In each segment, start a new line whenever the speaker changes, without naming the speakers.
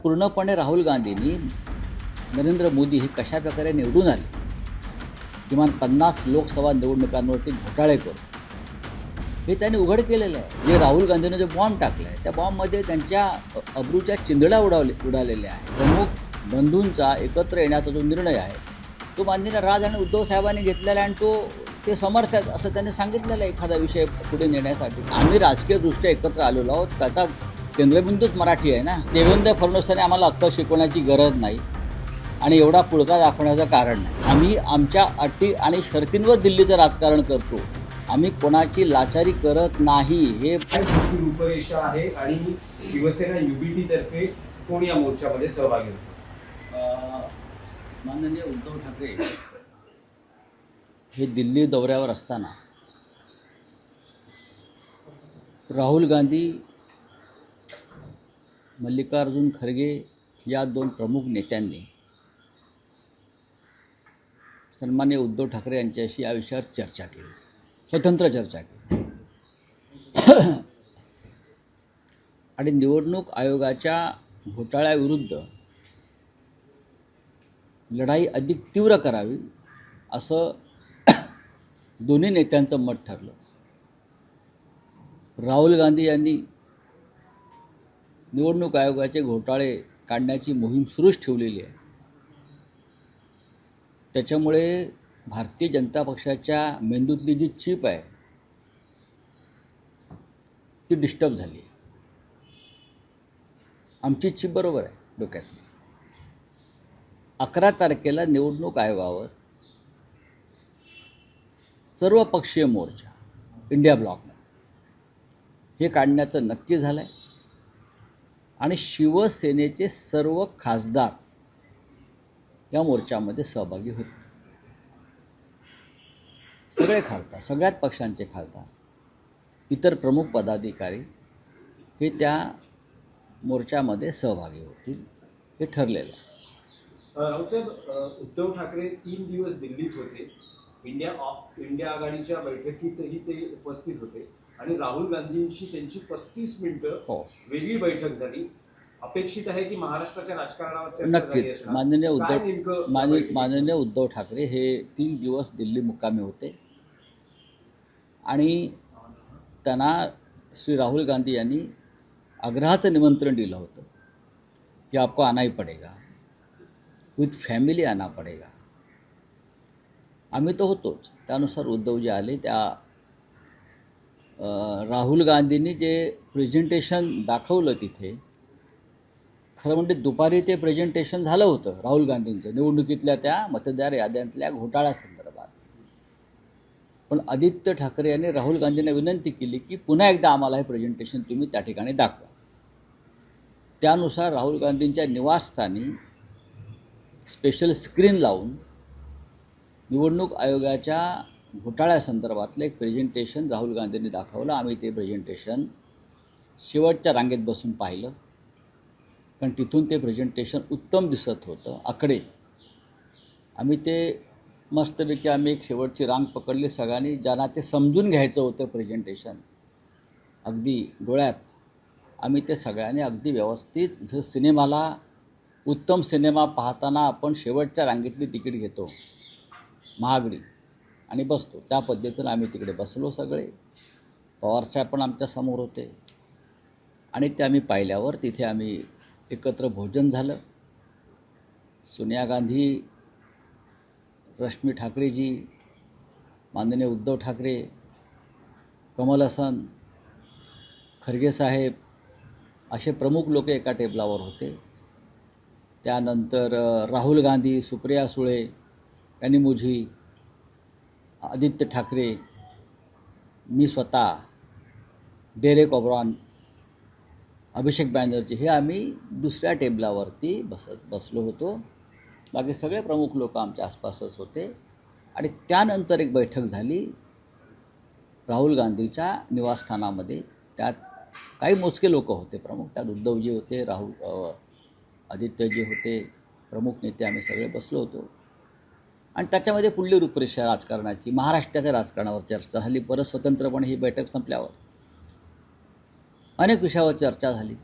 पूर्णपणे राहुल गांधींनी नरेंद्र मोदी हे कशा प्रकारे निवडून आले, किमान 50 लोकसभा निवडणुकांवरती घोटाळे करून हे त्यांनी उघड केलेलं आहे. जे राहुल गांधीने जो बॉम्ब टाकला आहे त्या बॉम्बमध्ये त्यांच्या अब्रूच्या चिंधड्या उडालेल्या आहेत. प्रमुख बंधूंचा एकत्र येण्याचा जो निर्णय आहे तो माननीय राज आणि उद्धव साहेबांनी घेतलेला आहे आणि ते समर्थ आहेत असं त्यांनी सांगितलेलं आहे. एखादा विषय पुढे नेण्यासाठी आम्ही राजकीयदृष्ट्या एकत्र आलेलो आहोत, त्याचा केंद्रबिंदूच मराठी आहे ना. देवेंद्र फडणवीसांनी आम्हाला अक्कल शिकवण्याची गरज नाही आणि एवढा पुळका दाखवण्याचं कारण नाही. आम्ही आमच्या अटी आणि शर्तींवर दिल्लीचं राजकारण करतो, आम्ही कोणाची लाचारी करत नाही. हे
रूपरेषा आहे आणि शिवसेना युबीटी तर्फे कोण या मोर्चामध्ये सहभागी होतो?
माननीय उद्धव ठाकरे हे दिल्ली दौऱ्यावर असताना राहुल गांधी, मल्लिकार्जुन खरगे या दोन प्रमुख नेत्यांनी सन्माननीय उद्धव ठाकरे यांच्याशी या विषयावर चर्चा केली, स्वतंत्र चर्चा केली आणि निवडणूक आयोगाच्या घोटाळ्याविरुद्ध लढाई अधिक तीव्र करावी असं दोन्ही नेत्यांचं मत ठरलं. राहुल गांधी यांनी निवडणूक आयोगाचे घोटाळे काढण्याची मोहीम सुरूच ठेवलेली आहे. त्याच्यामुळे भारतीय जनता पक्षाच्या मेंदूतली जी चीप आहे ती डिस्टर्ब झाली आहे. आमची चीप बरोबर आहे डोक्यातली. 11 तारखेला निवडणूक आयोगावर सर्वपक्षीय मोर्चा इंडिया ब्लॉकनं हे काढण्याचं नक्की झालं आहे आणि शिवसेनेचे सर्व खासदार या मोर्चामध्ये सहभागी होते. सगळे खासदार, सगळ्यात पक्षांचे खासदार, इतर प्रमुख पदाधिकारी हे त्या मोर्चामध्ये सहभागी होतील हे ठरलेलं आहे.
रावसाहेब, उद्धव ठाकरे 3 दिवस दिल्लीत होते. इंडिया आघाडीच्या बैठकीतही ते उपस्थित होते आणि राहुल गांधींशी त्यांची 35 मिनिटं वेगळी बैठक झाली. अपेक्षित आहे की महाराष्ट्राच्या राजकारणावर
नक्कीच माननीय उद्धव ठाकरे हे 3 दिवस दिल्ली मुक्कामी होते आणि त्यांना श्री राहुल गांधी यांनी आग्रहाचं निमंत्रण दिलं होतं की आपको आना ही पडेगा, विथ फॅमिली आना पडेगा. आम्ही तर होतोच. त्यानुसार उद्धवजी आले. त्या राहुल गांधींनी जे प्रेझेंटेशन दाखवलं तिथे, खरं म्हणजे दुपारी ते प्रेझेंटेशन झालं होतं राहुल गांधींचं निवडणुकीतल्या त्या मतदार याद्यांतल्या घोटाळ्यासंदर्भात. पण आदित्य ठाकरे यांनी राहुल गांधींना विनंती केली की पुन्हा एकदा आम्हाला हे प्रेझेंटेशन तुम्ही त्या ठिकाणी दाखवा. त्यानुसार राहुल गांधींच्या निवासस्थानी स्पेशल स्क्रीन लावून निवडणूक आयोगाच्या घोटाळ्यासंदर्भातलं एक प्रेझेंटेशन राहुल गांधींनी दाखवलं. आम्ही ते प्रेझेंटेशन शेवटच्या रांगेत बसून पाहिलं, कारण तिथून ते प्रेझेंटेशन उत्तम दिसत होतं. आकडे आम्ही ते मस्तपैकी आम्ही एक शेवटची रांग पकडली सगळ्यांनी, ज्यांना ते समजून घ्यायचं होतं प्रेझेंटेशन अगदी डोळ्यात. आम्ही ते सगळ्यांनी अगदी व्यवस्थित, जसं सिनेमाला उत्तम सिनेमा पाहताना आपण शेवटच्या रांगेतली तिकीट घेतो महागडी आणि बसतो, त्या पद्धतीनं आम्ही तिकडे बसलो सगळे. पवारसाहेब पण आमच्यासमोर होते आणि ते आम्ही पाहिल्यावर तिथे आम्ही एकत्र भोजन झालं. सोनिया गांधी, रश्मी ठाकरेजी, माननीय उद्धव ठाकरे, कमल हसन, खरगे साहेब असे प्रमुख लोक एका टेबलावर होते. त्यानंतर राहुल गांधी, सुप्रिया सुळे, कनिमोझी, आदित्य ठाकरे, मी स्वतः, डेरेक ओब्रॉन, अभिषेक बॅनर्जी हे आम्ही दुसऱ्या टेबलावरती बसलो होतो. बाकी सगळे प्रमुख लोक आमच्या आसपासच होते. आणि त्यानंतर एक बैठक झाली राहुल गांधीच्या निवासस्थानामध्ये. त्यात काही मोजके लोक होते प्रमुख, त्यात उद्धवजी होते, आदित्यजी होते, प्रमुख नेते, आम्ही सगळे बसलो होतो. आणि त्याच्यामध्ये पुढली रूपरेषा राजकारणाची, महाराष्ट्राच्या राजकारणावर चर्चा झाली. परत स्वतंत्रपणे ही बैठक संपल्यावर अनेक विषयावर चर्चा झाली,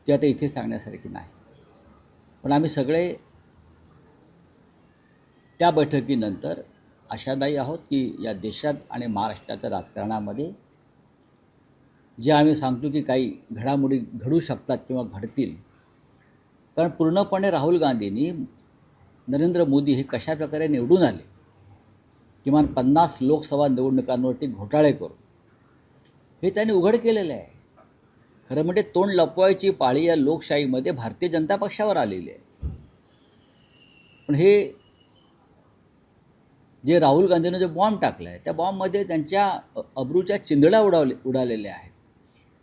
ती आता इथे सांगण्यासारखी नाही. पण आम्ही सगळे त्या बैठकीनंतर आशादायी आहोत की या देशात आणि महाराष्ट्राच्या राजकारणामध्ये जे आम्ही सांगतो की काही घडामोडी घडू शकतात किंवा घडतील, कारण पूर्णपणे राहुल गांधींनी नरेंद्र मोदी हे कशाप्रकारे निवडून आले, किमान 50 लोकसभा निवडणुकांवरती घोटाळे करून, हे त्यांनी उघड केलेलं आहे. खरं म्हणजे तोंड लपवायची पाळी या लोकशाहीमध्ये भारतीय जनता पक्षावर आलेली आहे. पण हे जे राहुल गांधीनं जे बॉम्ब टाकला आहे त्या बॉम्बमध्ये त्यांच्या अब्रूच्या चिंधड्या उडालेल्या आहेत.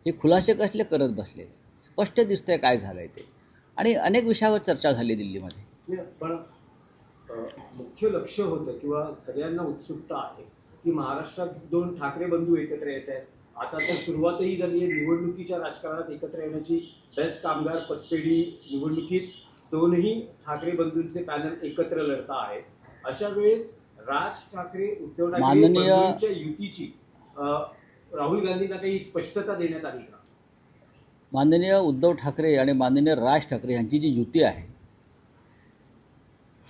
हे खुलासे कसले करत बसलेले, स्पष्ट दिसतंय काय झालं आहे ते. आणि अनेक विषयावर चर्चा झाली दिल्लीमध्ये.
पण मुख्य लक्ष होतं किंवा सगळ्यांना उत्सुकता आहे की महाराष्ट्रात दोन ठाकरे बंधू एकत्र येत आहेत. आता तर सुरुवातही झाली आहे निवडणुकीच्या राजकारणात एकत्र येण्याची. बेस्ट कामगार पतपेढी निवडणुकीत दोनही ठाकरे बंधूंचे पॅनल एकत्र लढता आहे. अशा वेळेस राज ठाकरे उद्धव ठाकरे बंधूंच्या युतीची राहुल गांधींना काही स्पष्टता देण्यात आली का?
माननीय उद्धव ठाकरे आणि माननीय राज ठाकरे यांची जी युती आहे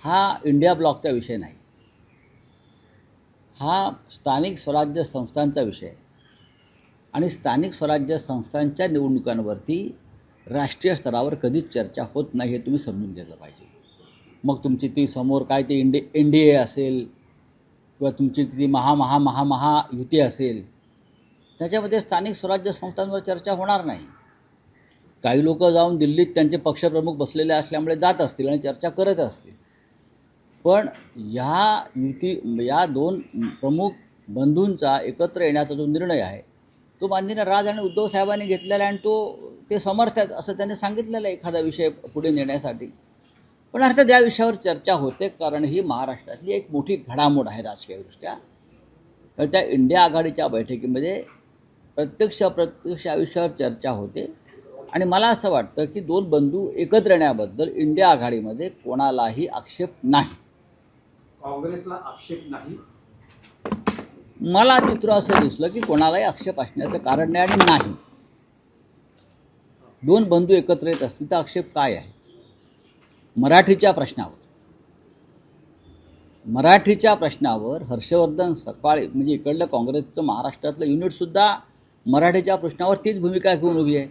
हा इंडिया ब्लॉकचा विषय नाही, हा स्थानिक स्वराज्य संस्थांचा विषय आहे. आणि स्थानिक स्वराज्य संस्थांच्या निवडणुकांवरती राष्ट्रीय स्तरावर कधीच चर्चा होत नाही, हे तुम्ही समजून घेतलं पाहिजे. मग तुमची ती समोर काय ते NDA असेल किंवा तुमची ती महा युती असेल, त्याच्यामध्ये स्थानिक स्वराज्य संस्थांवर चर्चा होणार नाही. काही लोक जाऊन दिल्लीत त्यांचे पक्षप्रमुख बसलेले असल्यामुळे जात असतील आणि चर्चा करत असतील. पण या दोन प्रमुख बंधूंचा एकत्र येण्याचा जो निर्णय आहे तो माननीय राज आणि उद्धव साहेबांनी घेतलेला आहे आणि ते समर्थ आहेत असं त्यांनी सांगितलेलं आहे एखादा विषय पुढे नेण्यासाठी. पण अर्थात या विषयावर चर्चा होते, कारण ही महाराष्ट्रातली एक मोठी घडामोड आहे राजकीयदृष्ट्या. तर त्या इंडिया आघाडीच्या बैठकीमध्ये प्रत्यक्ष या विषयावर चर्चा होते. आणि मला असं वाटतं की दोन बंधू एकत्र येण्याबद्दल इंडिया आघाडीमध्ये कोणालाही आक्षेप नाही.
काँग्रेसला आक्षेप नाही.
मला चित्र असं दिसलं की कोणालाही आक्षेप असण्याचं कारण नाही आणि नाही. दोन बंधू एकत्र येत असतील तर आक्षेप काय आहे? मराठीच्या प्रश्नावर हर्षवर्धन सकाळी म्हणजे इकडलं काँग्रेसचं महाराष्ट्रातलं युनिटसुद्धा मराठीच्या प्रश्नावर तीच भूमिका घेऊन उभी आहे.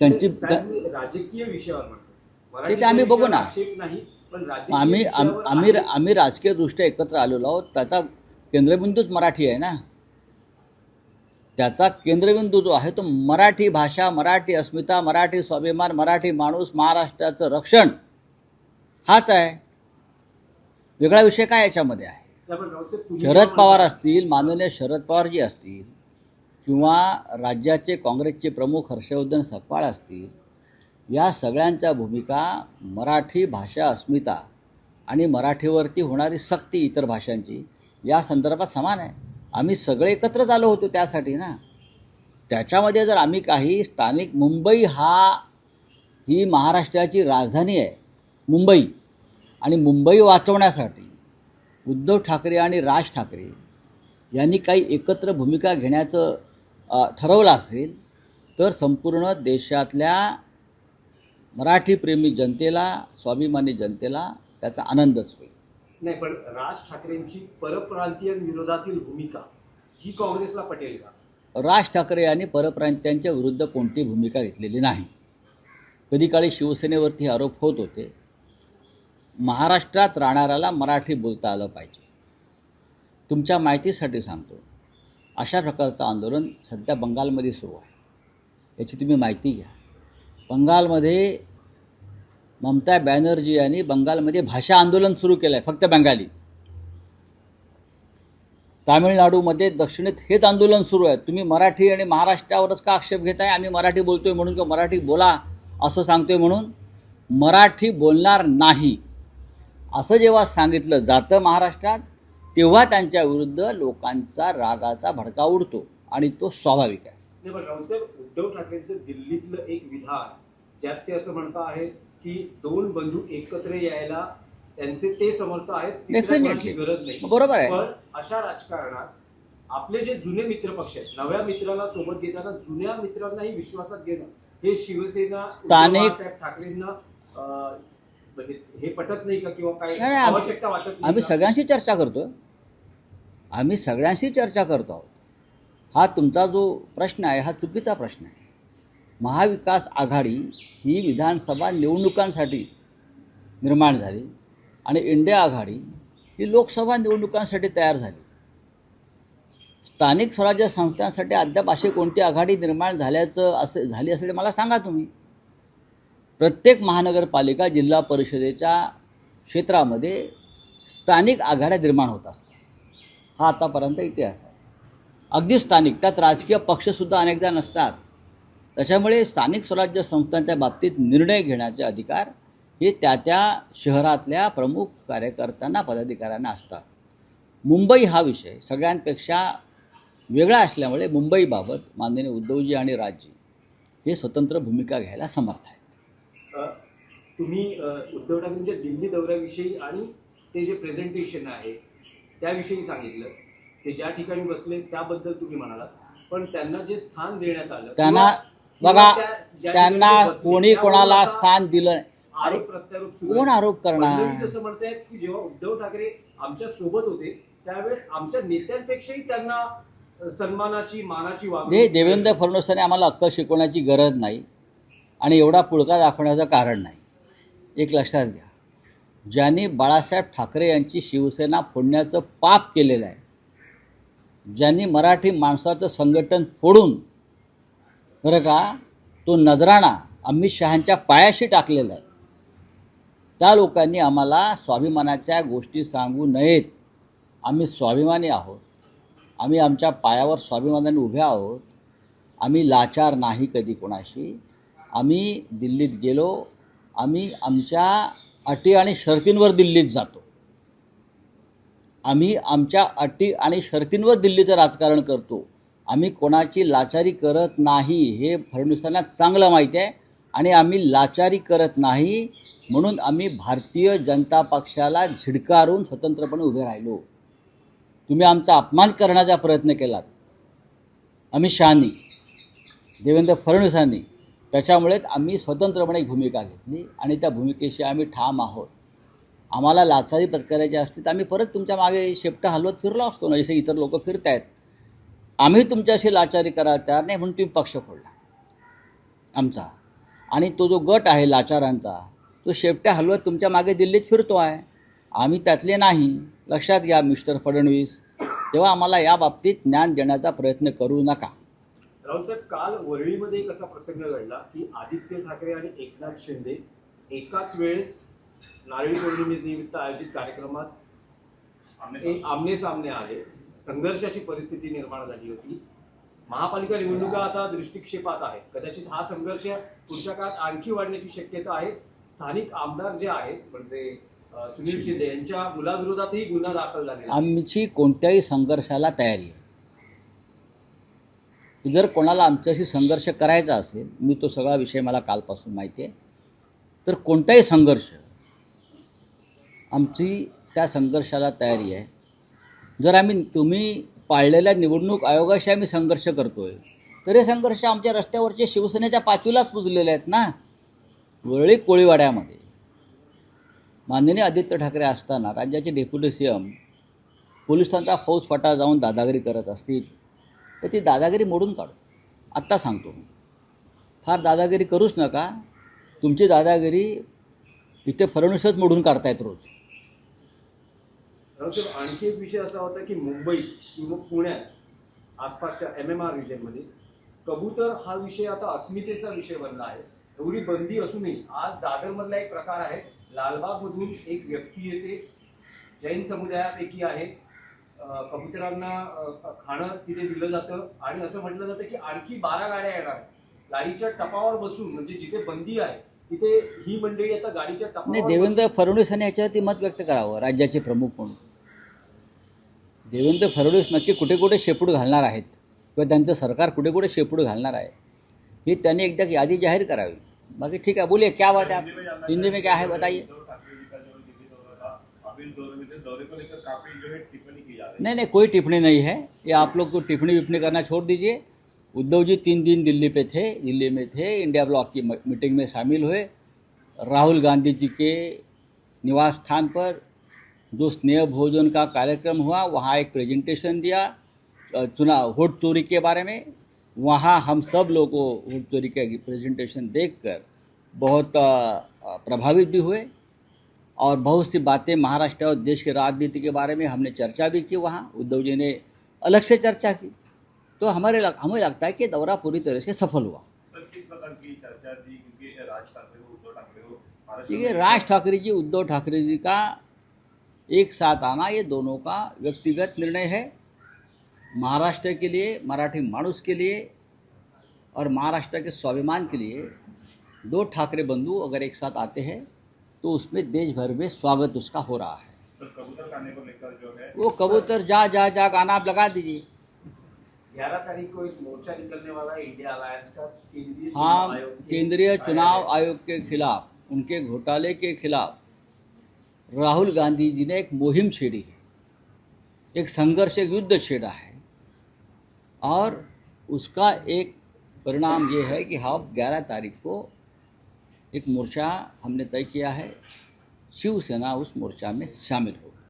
त्यांची
राजकीय विषयावर
ते आम्ही बघू ना.
आम्ही
आम्ही राजकीयदृष्ट्या एकत्र आलेलो आहोत. त्याचा केंद्रबिंदूच मराठी आहे ना. त्याचा केंद्रबिंदू जो आहे तो मराठी भाषा, मराठी अस्मिता, मराठी स्वाभिमान, मराठी माणूस, महाराष्ट्राचं रक्षण हाच आहे. वेगळा विषय काय याच्यामध्ये आहे? शरद पवार असतील, माननीय शरद पवारजी असतील किंवा राज्याचे काँग्रेसचे प्रमुख हर्षवर्धन सपकाळ असतील, या सगळ्यांच्या भूमिका मराठी भाषा अस्मिता आणि मराठीवरती होणारी सक्ती इतर भाषांची या संदर्भात समान आहे. आम्ही सगळे एकत्रच आलो होतो त्यासाठी ना. त्याच्यामध्ये जर आम्ही काही स्थानिक मुंबई ही महाराष्ट्राची राजधानी आहे मुंबई, आणि मुंबई वाचवण्यासाठी उद्धव ठाकरे आणि राज ठाकरे यांनी काही एकत्र भूमिका घेण्याचं ठरवलं असेल तर संपूर्ण देशातल्या मराठीप्रेमी जनतेला, स्वाभिमानी जनतेला त्याचा आनंदच होईल.
नाही, पण राज ठाकरेंची परप्रांतीयांविरोधातील भूमिका ही काँग्रेसला पटेल का?
राज ठाकरे यांनी परप्रांतीयांच्या विरुद्ध कोणतीही भूमिका घेतलेली नाही. कधी काळी शिवसेनेवरती आरोप होत होते. महाराष्ट्रात राहणाऱ्याला मराठी बोलता आलं पाहिजे. तुमच्या माहितीसाठी सांगतो, अशा प्रकारचं आंदोलन सध्या बंगालमध्ये सुरू आहे. याची तुम्ही माहिती घ्या. बंगालमध्ये ममता बॅनर्जी यांनी बंगालमध्ये भाषा आंदोलन सुरू केलं आहे, फक्त बंगाली. तामिळनाडूमध्ये दक्षिणेत हेच आंदोलन सुरू आहे. तुम्ही मराठी आणि महाराष्ट्रावरच का आक्षेप घेताय? आम्ही मराठी बोलतोय म्हणून किंवा मराठी बोला असं सांगतोय म्हणून. मराठी बोलणार नाही असं जेव्हा सांगितलं जातं महाराष्ट्रात, तेव्हा त्यांच्या विरुद्ध लोकांचा रागाचा भडका उडतो आणि तो स्वाभाविक आहे.
रावसाहेब, उद्धव ठाकरेंचं दिल्लीतलं एक विधान ज्यात ते असं म्हणत आहेत की दोन बंधू एकत्र यायला त्यांचे ते समर्थ आहेत, तिसऱ्या कोणाची गरज नाही.
बरोबर आहे.
पण अशा राजकारणात आपले जे जुने मित्र पक्ष आहेत, नव्या मित्राला सोबत घेताना जुन्या मित्रांनाही विश्वासात घेणं हे शिवसेना
स्थानिक
ठाकरेंना म्हणजे हे पटत नाही का किंवा काही
नाही,
आवश्यकता वाटत नाही
आम्ही
का?
सगळ्यांशी चर्चा करतो. आम्ही सगळ्यांशी चर्चा करतो आहोत. हा तुमचा जो प्रश्न आहे हा चुकीचा प्रश्न आहे. महाविकास आघाडी ही विधानसभा निवडणुकांसाठी निर्माण झाली आणि इंडिया आघाडी ही लोकसभा निवडणुकांसाठी तयार झाली. स्थानिक स्वराज्य संस्थांसाठी अद्याप अशी कोणती आघाडी निर्माण झाली असेल मला सांगा तुम्ही. प्रत्येक महानगरपालिका जिल्हा परिषदेच्या क्षेत्रामध्ये स्थानिक आघाड्या निर्माण होत असतात. हा आतापर्यंत इतिहास आहे. अगदी स्थानिक, त्यात राजकीय पक्षसुद्धा अनेकदा नसतात. त्याच्यामुळे स्थानिक स्वराज्य संस्थांच्या बाबतीत निर्णय घेण्याचे अधिकार हे त्या शहरातल्या प्रमुख कार्यकर्त्यांना, पदाधिकाऱ्यांना असतात. मुंबई हा विषय सगळ्यांपेक्षा वेगळा असल्यामुळे मुंबईबाबत माननीय उद्धवजी आणि राजजी हे स्वतंत्र भूमिका घ्यायला समर्थ आहेत.
तुम्ही उद्धव ठाकरेंच्या दिल्ली दौऱ्याविषयी आणि ते जे प्रेझेंटेशन आहे त्याविषयी सांगितलं. ते ज्या ठिकाणी बसले त्याबद्दल तुम्ही म्हणालात, पण त्यांना जे स्थान देण्यात आलं
त्यांना बघा, त्यांना कोणी कोणाला स्थान दिलं
आरोप प्रत्यारोप सुरू
कोण
आहेत.
आरोप करणार?
फडणवीस असं म्हणतायत की जेव्हा उद्धव ठाकरे आमच्या सोबत होते त्यावेळेस आमच्या नेत्यांपेक्षाही त्यांना सन्मानाची, मानाची वागणूक.
देवेंद्र फडणवीसांनी आम्हाला अक्कल शिकवण्याची गरज नाही आणि एवढा पुळका दाखवण्याचं कारण नाही. एक लक्षात घ्या, ज्यांनी बाळासाहेब ठाकरे यांची शिवसेना फोडण्याचं पाप केलेलं आहे, ज्यांनी मराठी माणसाचं संघटन फोडून बरं का तो नजराणा अमित शहांच्या पायाशी टाकलेला आहे, त्या लोकांनी आम्हाला स्वाभिमानाच्या गोष्टी सांगू नयेत. आम्ही स्वाभिमानी आहोत. आम्ही आमच्या पायावर स्वाभिमानाने उभे आहोत. आम्ही लाचार नाही कधी कोणाशी. आम्ही दिल्लीत गेलो, आम्ही आमच्या अटी आणि शर्तींवर दिल्लीत जातो. आम्ही आमच्या अटी आणि शर्तींवर दिल्लीचं राजकारण करतो. आम्ही कोणाची लाचारी करत नाही हे फडणवीसांना चांगलं माहिती आहे आणि आम्ही लाचारी करत नाही म्हणून आम्ही भारतीय जनता पक्षाला झिडकारून स्वतंत्रपणे उभे राहिलो. तुम्ही आमचा अपमान करण्याचा प्रयत्न केलात अमित शहांनी, देवेंद्र फडणवीसांनी. त्याच्यामुळेच आम्ही स्वतंत्रपणे एक भूमिका घेतली आणि त्या भूमिकेशी आम्ही ठाम आहोत. आम्हाला लाचारी पत्करायची असती तर आम्ही परत तुमच्या मागे शेपटं हलवत फिरलो असतो ना, जसे इतर लोक फिरत आहेत. आम्ही तुमच्याशी लाचारी करायला तयार नाही म्हणून तुम्ही पक्ष फोडला आमचा. आणि तो जो गट आहे लाचारांचा तो शेपट्या हलवत तुमच्या मागे दिल्लीत फिरतो आहे. आम्ही त्यातले नाही. लक्षात घ्या मिस्टर फडणवीस, तेव्हा आम्हाला या बाबतीत ज्ञान देण्याचा प्रयत्न करू नका.
राऊतसाहेब, काल वरळीमध्ये एक असा प्रसंग घडला की आदित्य ठाकरे आणि एकनाथ शिंदे एकाच वेळेस नारळी पौर्णिमेनिमित्त आयोजित कार्यक्रमात आमने सामने आले. संघर्षाची परिस्थिती निर्माण झाली होती. महापालिका निवडणुका आता दृष्टिक्षेपात आहेत. कदाचित हा संघर्ष पुढच्या काळात आणखी वाढण्याची शक्यता आहे. स्थानिक आमदार जे आहेत म्हणजे सुनील शिंदे यांच्या मुलाविरोधातही गुन्हा दाखल झालेला आहे.
आमची कोणत्याही संघर्षाला तयारी आहे. जर कोणाला आमच्याशी संघर्ष करायचा असेल, मी तो सगळा विषय मला कालपासून माहिती आहे, तर कोणताही संघर्ष आमची त्या संघर्षाला तयारी आहे. जर तुम्ही पाळलेल्या निवडणूक आयोगाशी आम्ही संघर्ष करतोय तर हे संघर्ष आमच्या रस्त्यावरचे शिवसेनेच्या पाचवीलाच पुजलेले आहेत ना. वरळी कोळीवाड्यामध्ये माननीय आदित्य ठाकरे असताना राज्याचे डेप्युटी सीएम पोलिसांचा फौजफाटा जाऊन दादागिरी करत असतील तर ती दादागिरी मोडून काढू. आत्ता सांगतो मी, फार दादागिरी करूच नका. तुमची दादागिरी इथे फडणवीसच मोडून काढतायत रोज.
आणखी एक विषय असा होता की मुंबई किंवा पुण्यात आसपासच्या MMR रिजनमध्ये कबूतर हा विषय आता अस्मितेचा विषय बनला आहे. एवढी बंदी असूनही आज दादरमधला एक प्रकार आहे. लालबागमधून एक व्यक्ती येते, जैन समुदायापैकी आहे. कबुतरांना खाणं तिथे दिलं जातं आणि असं म्हटलं जातं की आणखी 12 गाड्या येणार. गाडीच्या टपावर बसून, म्हणजे जिथे बंदी आहे तिथे ही मंडळी आता गाडीच्या टपावर.
देवेंद्र फडणवीसांनी याच्यावरती मत व्यक्त करावं. राज्याचे प्रमुख म्हणून देवेंद्र फडणवीस नक्की कुठे कुठे शेपूट घालणार आहेत किंवा त्यांचं सरकार कुठे कुठे शेपूट घालणार आहे हे त्यांनी एकदा यादी जाहीर करावी. बाकी ठीक है, बोलिए क्या बात है, आप हिंदी में क्या है बताइए. नहीं, कोई टिप्पणी नहीं है. ये आप लोग को टिप्पणी विप्पणी करना छोड़ दीजिए. उद्धव जी 3 दिन दिल्ली में थे. इंडिया ब्लॉक की मीटिंग में शामिल हुए. राहुल गांधी जी के निवास स्थान पर जो स्नेह भोजन का कार्यक्रम हुआ, वहाँ एक प्रेजेंटेशन दिया चुनाव वोट चोरी के बारे में। वहाँ हम सब लोगों को वोट चोरी का प्रेजेंटेशन देखकर बहुत प्रभावित भी हुए और बहुत सी बातें महाराष्ट्र और देश की राजनीति के बारे में हमने चर्चा भी की। वहाँ उद्धव जी ने अलग से चर्चा की। तो हमें लगता है कि दौरा पूरी तरह से सफल हुआ।
सर, किस प्रकार की चर्चा थी, क्योंकि राज ठाकरे हो, उद्धव ठाकरे हो,
देखिए, राज ठाकरे जी उद्धव ठाकरे जी का एक साथ आना ये दोनों का व्यक्तिगत निर्णय है। महाराष्ट्र के लिए, मराठी मानुस के लिए और महाराष्ट्र के स्वाभिमान के लिए दो ठाकरे बंधु अगर एक साथ आते हैं तो उसमें देश भर में स्वागत उसका हो रहा है।
सर, कबूतर खाने को लेकर जो है
वो कबूतर जा गाना आप लगा दीजिए।
11 तारीख को एक मोर्चा निकलने वाला है इंडिया अलायंस का केंद्रीय चुनाव
हाँ,
आयोग के
केंद्रीय चुनाव आयोग के खिलाफ, उनके घोटाले के खिलाफ राहुल गांधी जी ने एक मुहिम छेड़ी है, एक संघर्ष, एक युद्ध छेड़ा है और उसका एक परिणाम ये है कि हम 11 तारीख को एक मोर्चा हमने तय किया है। शिवसेना उस मोर्चा में शामिल होगी।